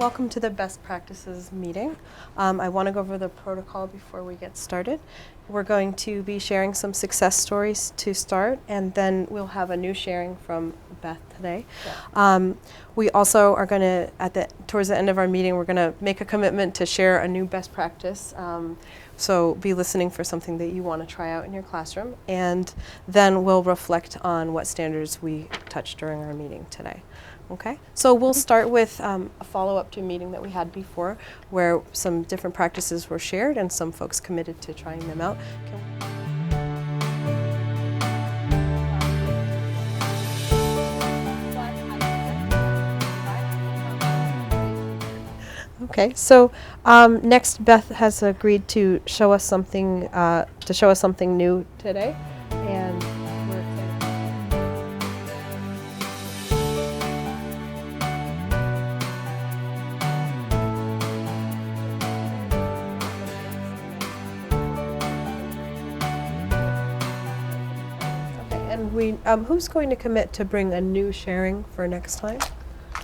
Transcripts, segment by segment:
welcome to the Best Practices meeting. I want to go over the protocol before we get started. We're going to be sharing some success stories to start, and then we'll have a new sharing from Beth today. Yeah. We also are going to, towards the end of our meeting, we're going to make a commitment to share a new best practice. So be listening for something that you want to try out in your classroom, and then we'll reflect on what standards we touched during our meeting today. Okay, so we'll start with a follow-up to a meeting that we had before where some different practices were shared and some folks committed to trying them out. Okay, so next Beth has agreed to show us something new today, and we're excited. Okay, and who's going to commit to bring a new sharing for next time?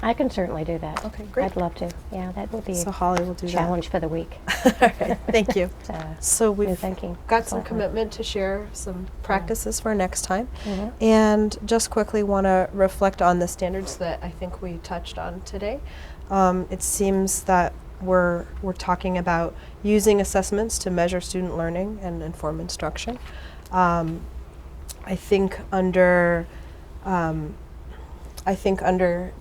I can certainly do that. Okay, great. I'd love to. Yeah, that will be So Holly will do a challenge for the week. Okay, thank you. So new we've thinking. got some commitment to share some practices for next time. Mm-hmm. And just quickly want to reflect on the standards that I think we touched on today. It seems that we're talking about using assessments to measure student learning and inform instruction. I think under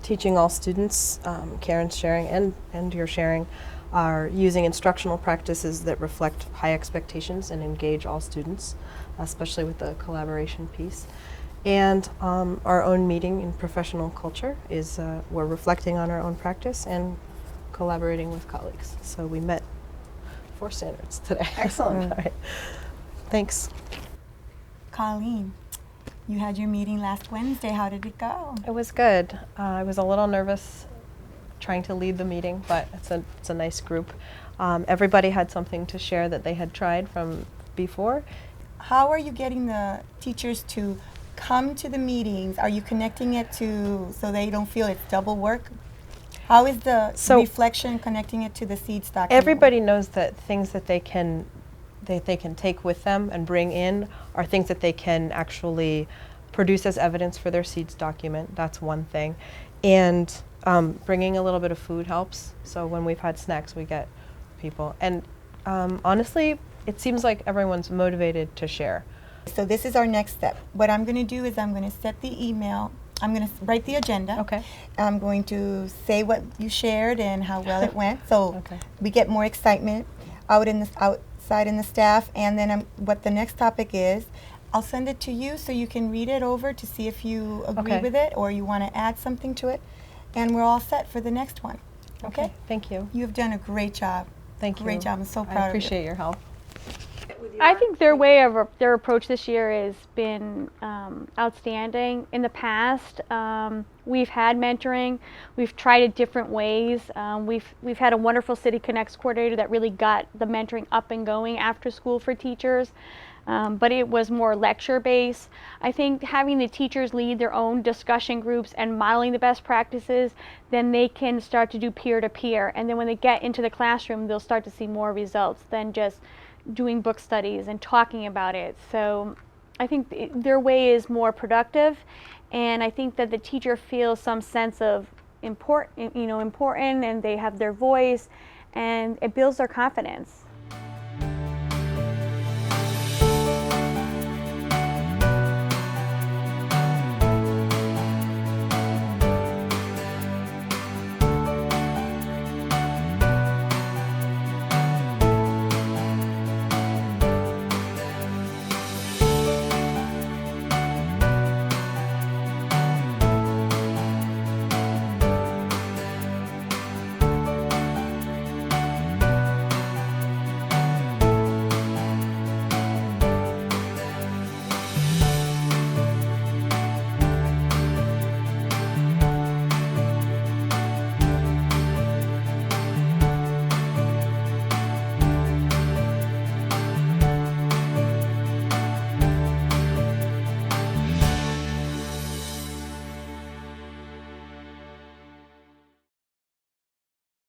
teaching all students, Karen's sharing and your sharing are using instructional practices that reflect high expectations and engage all students, especially with the collaboration piece. And our own meeting in professional culture is we're reflecting on our own practice and collaborating with colleagues. So we met 4 standards today. Excellent. All right. Thanks. Colleen, you had your meeting last Wednesday. How did it go? It was good. I was a little nervous trying to lead the meeting, but it's a nice group. Everybody had something to share that they had tried from before. How are you getting the teachers to come to the meetings? Are you connecting it to so they don't feel it's double work? How is the reflection connecting it to the SEEDS document? Everybody knows that things that they can take with them and bring in are things that they can actually produce as evidence for their SEEDS document. That's one thing. And bringing a little bit of food helps. So when we've had snacks, we get people. And honestly, it seems like everyone's motivated to share. So this is our next step. What I'm going to do is I'm going to set the email. I'm going to write the agenda. Okay. I'm going to say what you shared and how well it went. So Okay. we get more excitement outside in the staff. And then what the next topic is, I'll send it to you so you can read it over to see if you agree Okay. with it or you want to add something to it. And we're all set for the next one. Okay? Thank you. You've done a great job. Thank you. Great job. I'm so proud I of you. appreciate your help. I think their their approach this year has been outstanding. In the past, we've had mentoring. We've tried it different ways. We've had a wonderful City Connects coordinator that really got the mentoring up and going after school for teachers. But it was more lecture based. I think having the teachers lead their own discussion groups and modeling the best practices, then they can start to do peer-to-peer. And then when they get into the classroom, they'll start to see more results than just doing book studies and talking about it. So I think their way is more productive, and I think that the teacher feels some sense of important, and they have their voice, and it builds their confidence.